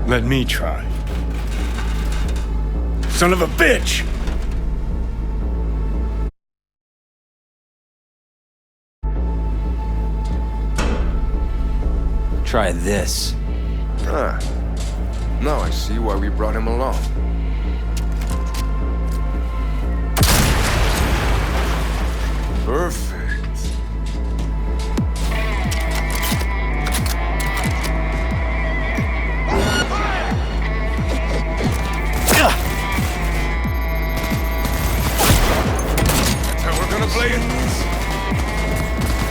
Let me try. Son of a bitch! Try this. Ah. Now I see why we brought him along. Perfect. That's how we're gonna play it.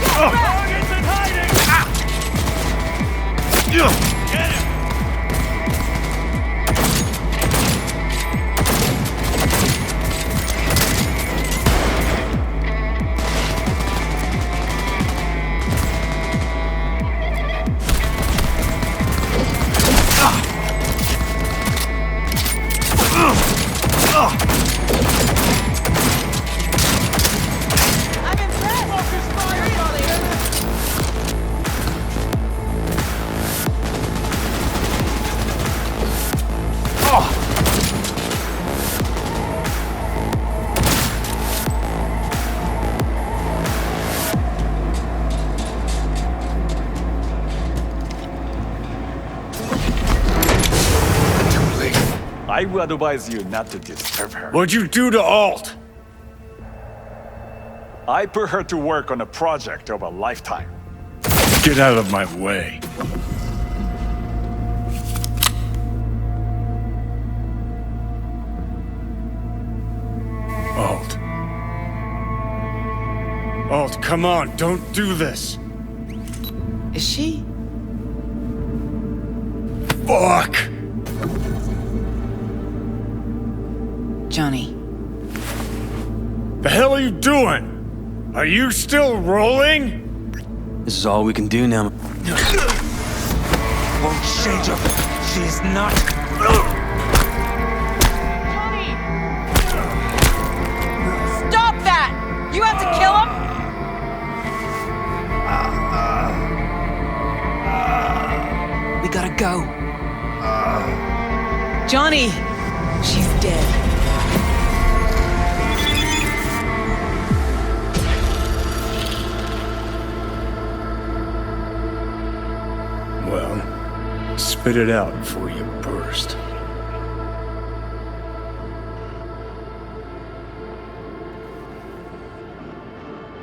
Target's in hiding! Get him! I'm impressed! Focus fire, Charlie! I will advise you not to disturb her. What'd you do to Alt? I put her to work on a project of a lifetime. Get out of my way. Alt. Alt, come on, don't do this. Is she? Fuck! Johnny. The hell are you doing? Are you still rolling? This is all we can do now. Won't change her. She's not. Johnny! Stop that! You have to kill him? We gotta go. Johnny! She's dead. Well, spit it out before you burst.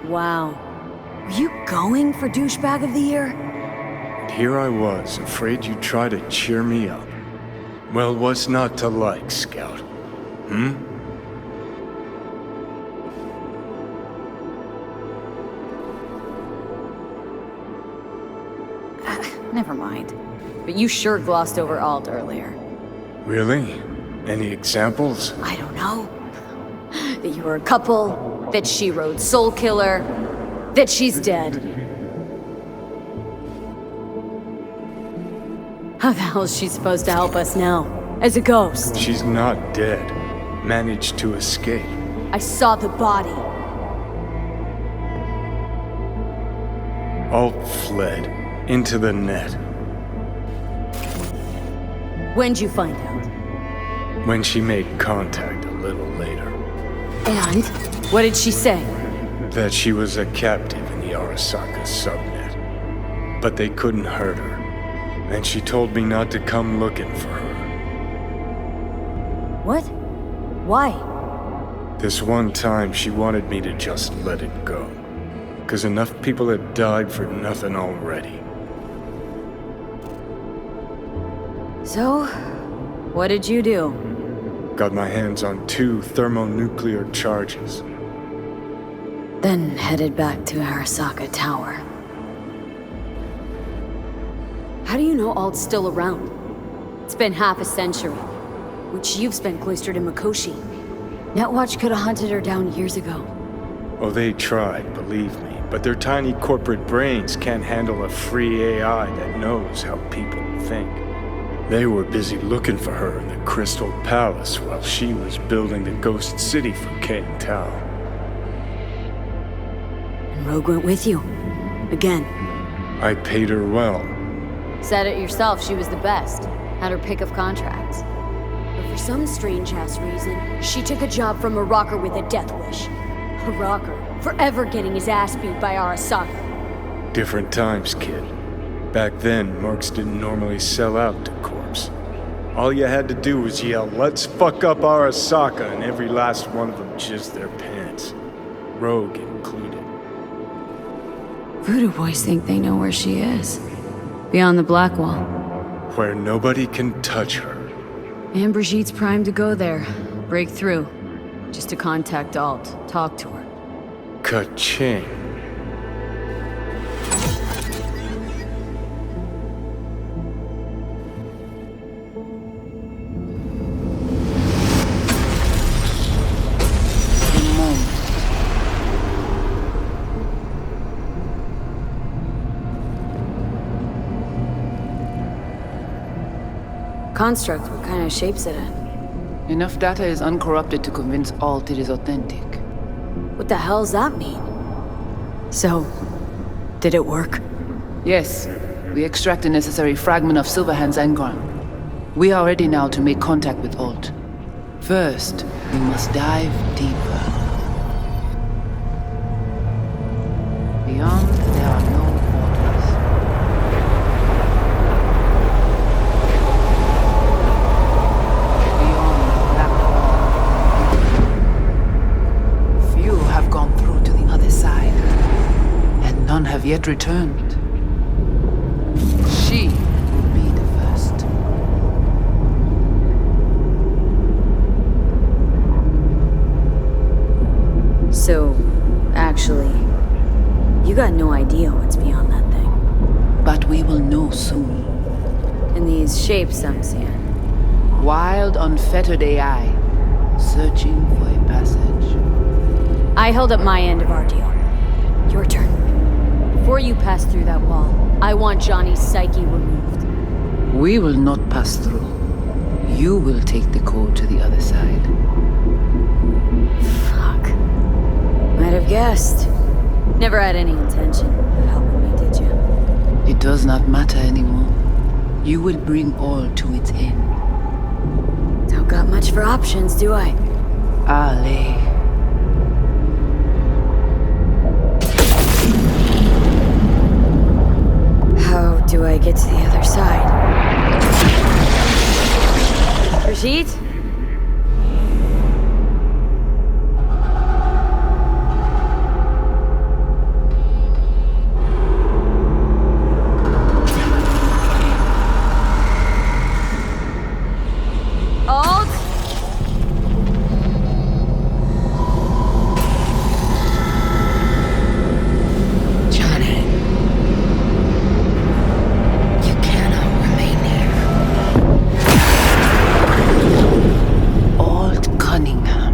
Wow. Were you going for Douchebag of the Year? And here I was, afraid you'd try to cheer me up. Well, what's not to like, Scout? Hmm? Never mind. But you sure glossed over Alt earlier. Really? Any examples? I don't know. That you were a couple, that she rode Soul Killer, that she's dead. How the hell is she supposed to help us now? As a ghost? She's not dead. Managed to escape. I saw the body. Alt fled. Into the net. When'd you find out? When she made contact a little later. And? What did she say? That she was a captive in the Arasaka subnet. But they couldn't hurt her. And she told me not to come looking for her. What? Why? This one time she wanted me to just let it go. 'Cause enough people had died for nothing already. So, what did you do? Got my hands on 2 thermonuclear charges. Then headed back to Arasaka Tower. How do you know Alt's still around? It's been half a century, which you've spent cloistered in Mikoshi. Netwatch could have hunted her down years ago. Oh, they tried, believe me, but their tiny corporate brains can't handle a free AI that knows how people think. They were busy looking for her in the Crystal Palace while she was building the Ghost City for King Tao. And Rogue went with you. Again. I paid her well. Said it yourself, she was the best. had her pick of contracts. But for some strange-ass reason, she took a job from a rocker with a death wish. A rocker, forever getting his ass beat by Arasaka. Different times, kid. Back then, mercs didn't normally sell out to corpse. All you had to do was yell, "Let's fuck up Arasaka," and every last one of them jizzed their pants. Rogue included. Voodoo boys think they know where she is. Beyond the Black Wall. Where nobody can touch her. And Brigitte's primed to go there. Break through. Just to contact Alt. Talk to her. Ka-ching. Construct, what kind of shape's it in? Enough data is uncorrupted to convince Alt it is authentic. What the hell's that mean? So, did it work? Yes, we extract the necessary fragment of Silverhand's engram. We are ready now to make contact with Alt. First, we must dive deeper. Beyond, there are no borders. Beyond the Black Wall. Few have gone through to the other side, and none have yet returned. She will be the first. So, actually, you got no idea what's beyond that thing. But we will know soon. And these shapes I'm seeing. Wild, unfettered AI, searching for a passage. I held up my end of our deal. Your turn. Before you pass through that wall, I want Johnny's psyche removed. We will not pass through. You will take the code to the other side. Fuck. Might have guessed. Never had any intention of helping me, did you? It does not matter anymore. You will bring all to its end. Don't got much for options, do I? Ale. How do I get to the other side? Brigitte? Alt? Johnny. You cannot remain here. Alt Cunningham.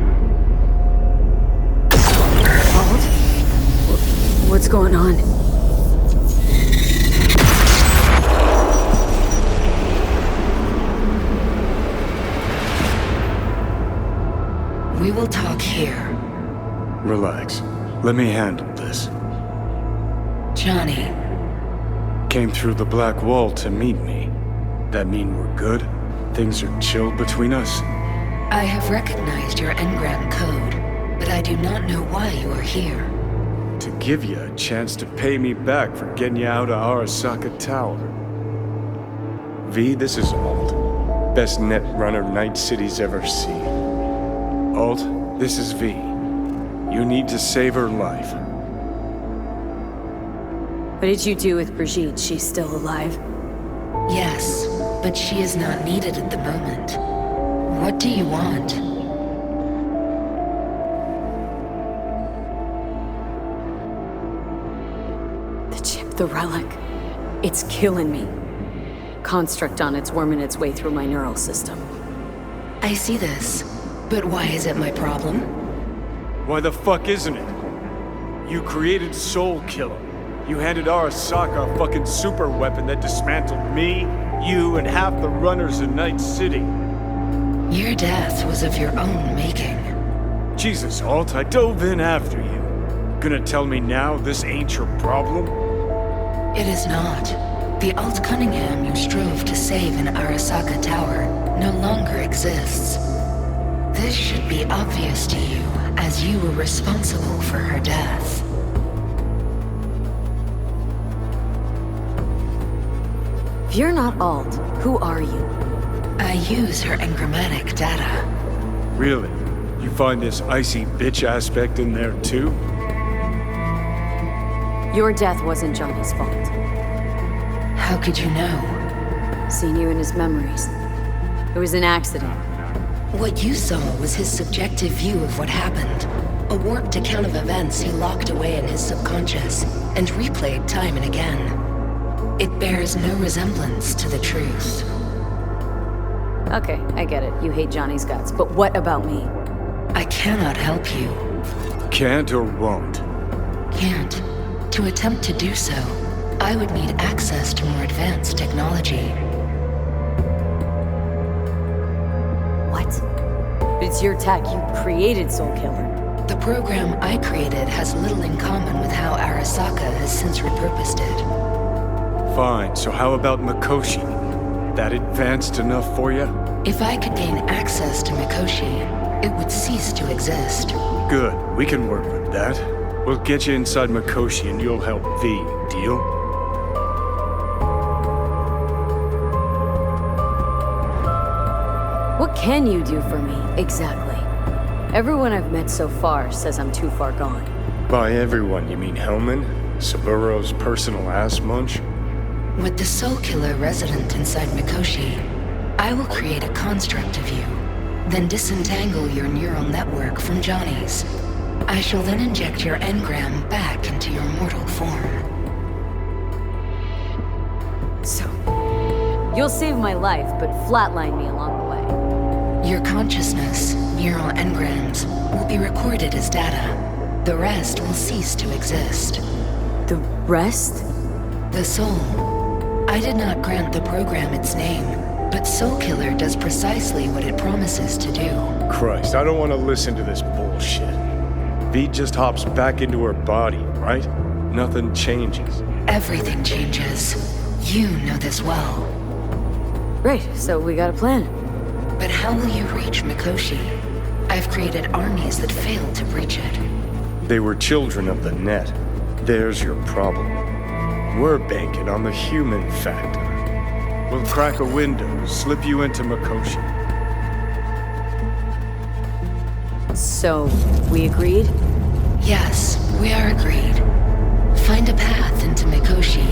Alt? What's going on? We will talk here. Relax. Let me handle this. Johnny, Came through the Black Wall to meet me. That mean we're good? Things are chill between us? I have recognized your engram code, but I do not know why you are here. To give you a chance to pay me back for getting you out of Arasaka Tower. V, this is Alt. Best net runner Night City's ever seen. Alt, this is V. You need to save her life. What did you do with Brigitte? She's still alive? Yes, but she is not needed at the moment. What do you want? The chip, the relic. It's killing me. Construct on it's worming its way through my neural system. I see this, but why is it my problem? Why the fuck isn't it? You created Soul Killer. You handed Arasaka a fucking super weapon that dismantled me, you, and half the runners in Night City. Your death was of your own making. Jesus, Alt, I dove in after you. Gonna tell me now this ain't your problem? It is not. The Alt Cunningham you strove to save in Arasaka Tower no longer exists. This should be obvious to you, as you were responsible for her death. If you're not Alt, who are you? I use her engrammatic data. Really? You find this icy bitch aspect in there too? Your death wasn't Johnny's fault. How could you know? Seen you in his memories. It was an accident. What you saw was his subjective view of what happened. A warped account of events he locked away in his subconscious and replayed time and again. It bears no resemblance to the truth. Okay, I get it. You hate Johnny's guts. But what about me? I cannot help you. Can't or won't? Can't. To attempt to do so, I would need access to more advanced technology. What? But it's your tech. You created Soulkiller. The program I created has little in common with how Arasaka has since repurposed it. Fine, so how about Mikoshi? That advanced enough for you? If I could gain access to Mikoshi, it would cease to exist. Good, we can work with that. We'll get you inside Mikoshi and you'll help V, deal? What can you do for me, exactly? Everyone I've met so far says I'm too far gone. By everyone, you mean Hellman? Saburo's personal ass munch? With the Soulkiller resident inside Mikoshi, I will create a construct of you, then disentangle your neural network from Johnny's. I shall then inject your engram back into your mortal form. So, you'll save my life, but flatline me along the way. Your consciousness, neural engrams, will be recorded as data. The rest will cease to exist. The rest? The soul. I did not grant the program its name, but Soulkiller does precisely what it promises to do. Christ, I don't want to listen to this bullshit. V just hops back into her body, right? Nothing changes. Everything changes. You know this well. Right, so we got a plan. But how will you reach Mikoshi? I've created armies that failed to breach it. They were children of the net. There's your problem. We're banking on the human factor. We'll crack a window, slip you into Mikoshi. So, we agreed? Yes, we are agreed. Find a path into Mikoshi.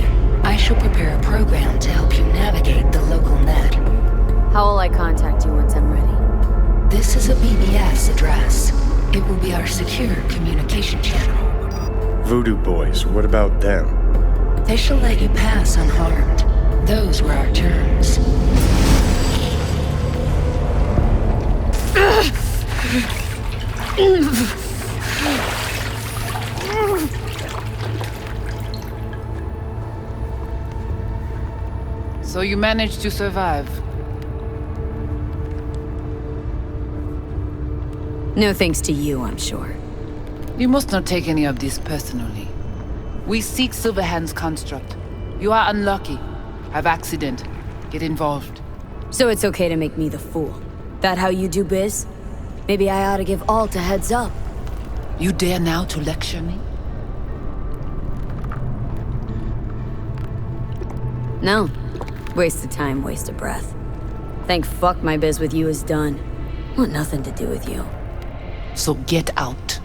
I shall prepare a program to help you navigate the local net. How will I contact you once I'm ready? This is a BBS address. It will be our secure communication channel. Voodoo boys, what about them? They shall let you pass unharmed. Those were our terms. So you managed to survive. No thanks to you, I'm sure. You must not take any of this personally. We seek Silverhand's construct. You are unlucky. Have accident. Get involved. So it's okay to make me the fool. That how you do biz? Maybe I ought to give Alt a heads up. You dare now to lecture me? No. Waste of time, waste of breath. Thank fuck my biz with you is done. Want nothing to do with you. So get out.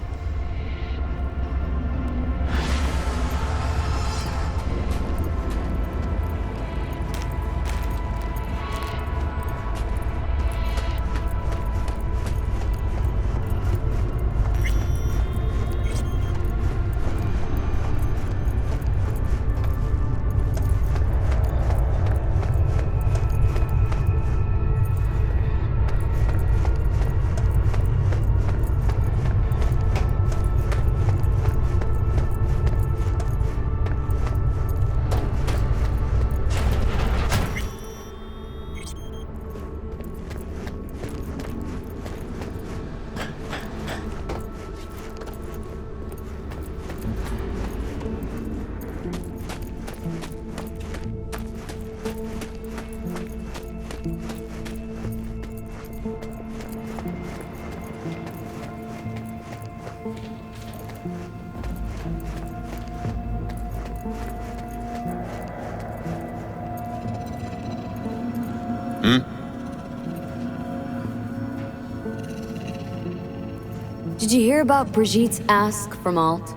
Did you hear about Brigitte's ask from Alt?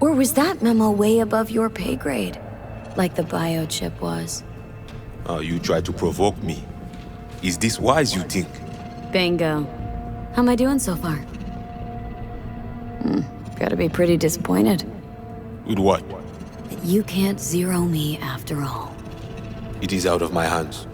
Or was that memo way above your pay grade? Like the biochip was? You try to provoke me. Is this wise, you think? Bingo. How am I doing so far? Gotta be pretty disappointed. With what? That you can't zero me after all. It is out of my hands.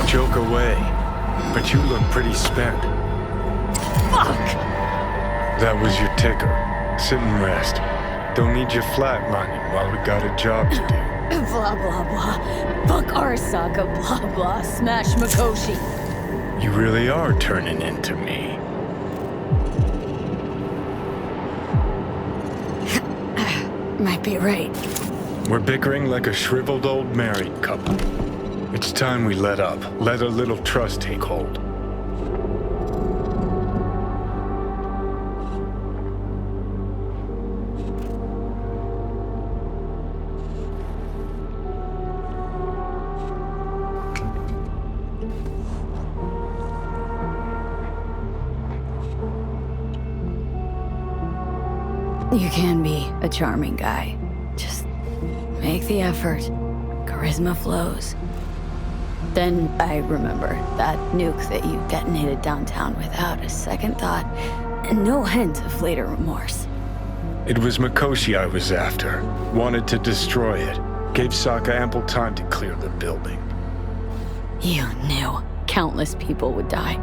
Joke away. But you look pretty spent. Fuck! That was your ticker. Sit and rest. Don't need you flatlining while we got a job to do. Blah, blah, blah. Fuck Arasaka, blah, blah. Smash Mikoshi. You really are turning into me. Might be right. We're bickering like a shriveled old married couple. It's time we let up. Let a little trust take hold. You can be a charming guy. Just make the effort. Charisma flows. Then I remember that nuke that you detonated downtown without a second thought, and no hint of later remorse. It was Mikoshi I was after. Wanted to destroy it. Gave Sokka ample time to clear the building. You knew countless people would die.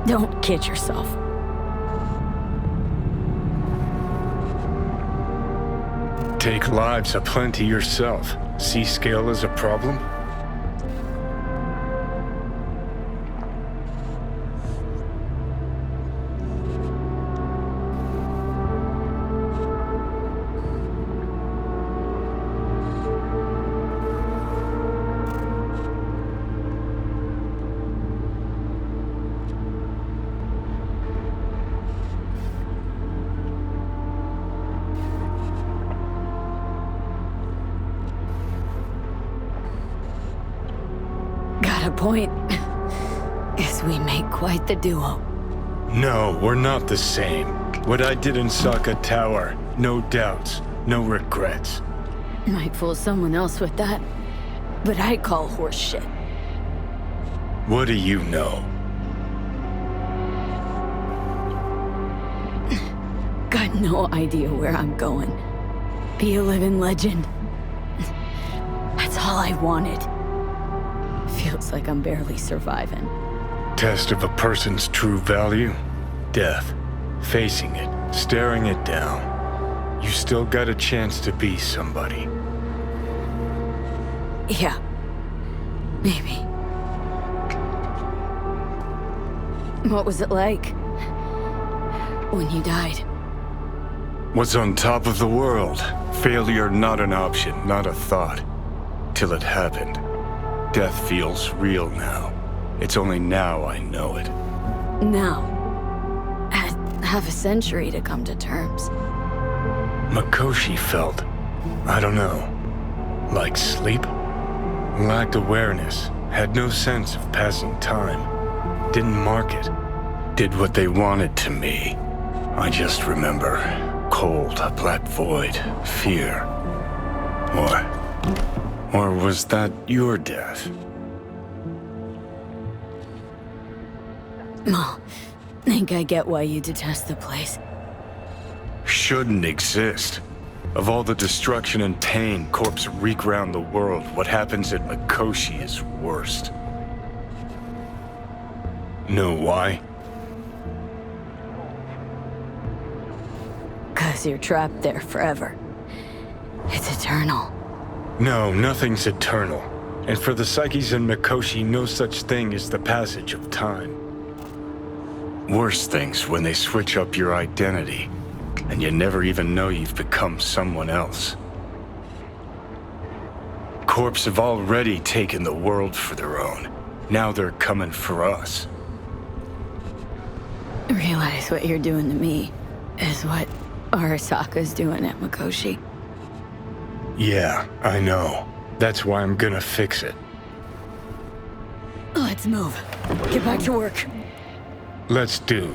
Don't kid yourself. Take lives aplenty yourself. See scale as a problem? Got a point. Guess we make quite the duo. No, we're not the same. What I did in Sokka Tower, no doubts, no regrets. Might fool someone else with that, but I call horse shit. What do you know? Got no idea where I'm going. Be a living legend. That's all I wanted. Feels like I'm barely surviving. Test of a person's true value? Death. Facing it, staring it down. You still got a chance to be somebody. Yeah. Maybe. What was it like when you died? Was on top of the world. Failure not an option, not a thought. Till it happened. Death feels real now. It's only now I know it. Now. Had half a century to come to terms. Mikoshi felt, I don't know, like sleep? Lacked awareness, had no sense of passing time. Didn't mark it. Did what they wanted to me. I just remember cold, a black void, fear. Or was that your death? Well, Think I get why you detest the place. Shouldn't exist. Of all the destruction and pain corpse wreak round the world, what happens at Mikoshi is worst. Know why? 'Cause you're trapped there forever. It's eternal. No, nothing's eternal. And for the psyches in Mikoshi, no such thing as the passage of time. Worse things when they switch up your identity, and you never even know you've become someone else. Corps have already taken the world for their own. Now they're coming for us. Realize what you're doing to me is what Arasaka's doing at Mikoshi. Yeah, I know. That's why I'm gonna fix it. Let's move. Get back to work. Let's do.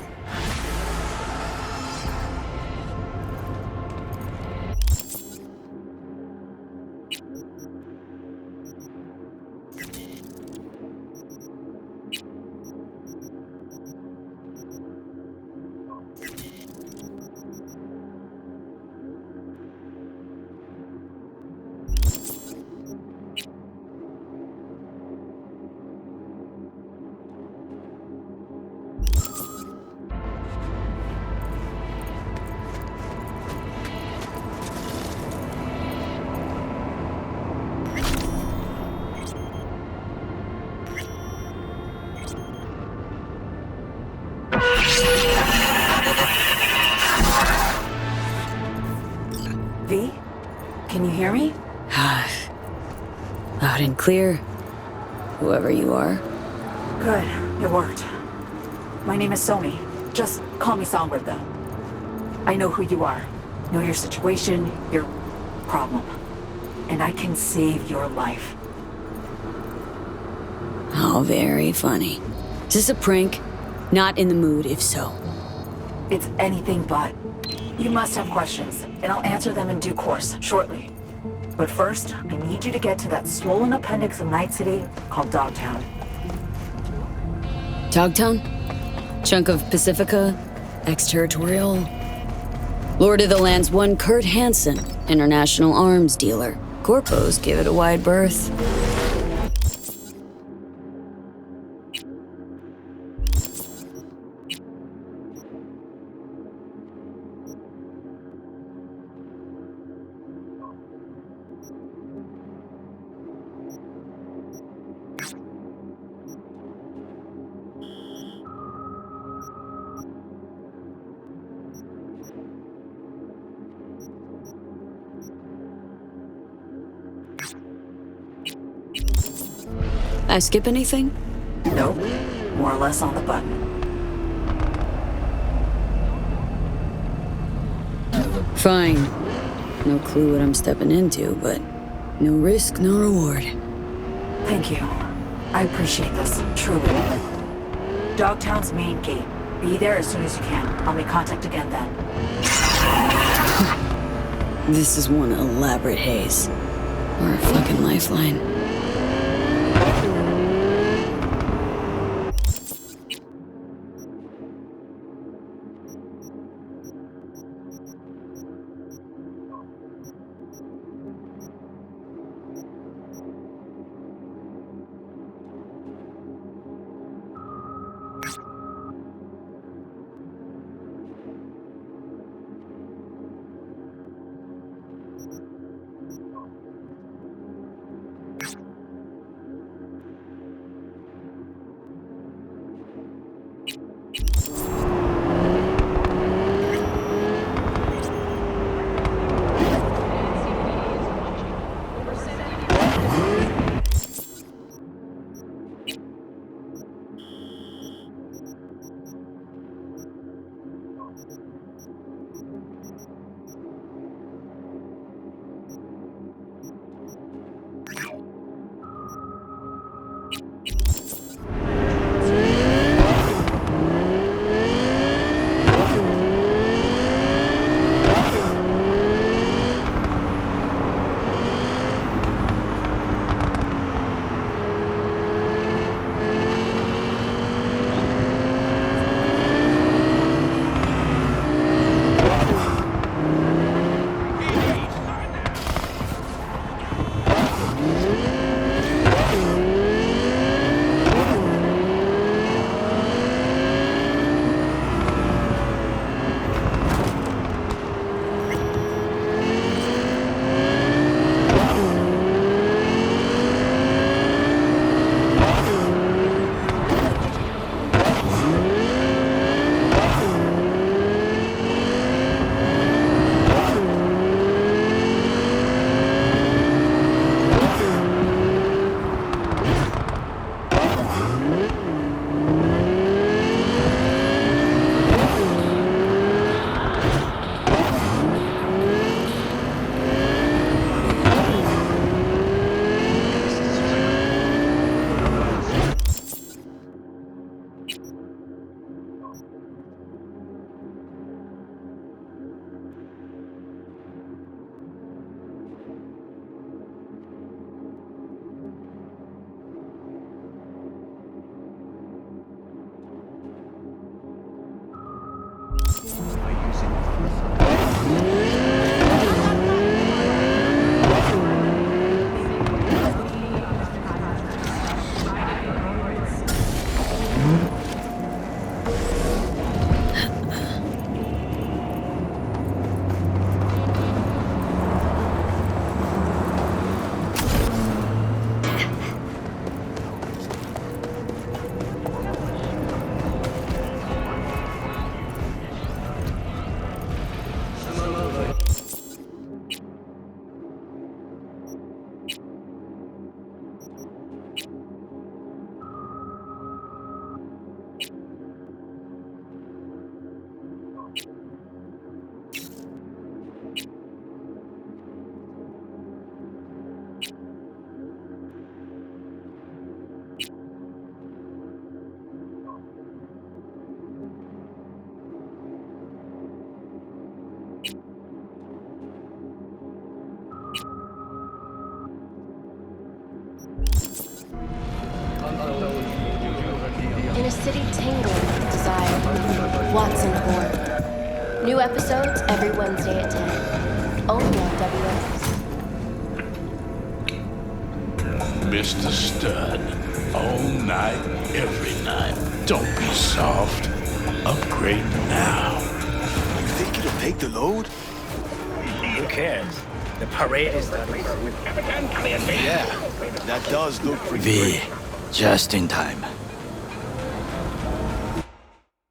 V? Can you hear me? Loud and clear. Whoever you are. Good, it worked. My name is Somi. Just call me Songbird, though. I know who you are. Know your situation, your problem. And I can save your life. Oh, very funny. Is this a prank? Not in the mood, if so. It's anything but. You must have questions, and I'll answer them in due course, shortly. But first, I need you to get to that swollen appendix of Night City called Dogtown. Dogtown? Chunk of Pacifica? Exterritorial? Lord of the Land's one Kurt Hansen, international arms dealer. Corpos give it a wide berth. I skip anything? Nope. More or less on the button. Fine. No clue what I'm stepping into, but no risk, no reward. Thank you. I appreciate this, truly. Dogtown's main gate. Be there as soon as you can. I'll make contact again then. This is one elaborate haze. Or a fucking lifeline. Watson Horn. New episodes every Wednesday at 10. Only on WS. Mr. Stern, all night, every night. Don't be soft. Upgrade now. You think it'll take the load? Who cares? The parade is done. Yeah, that does look pretty V, great. just in time.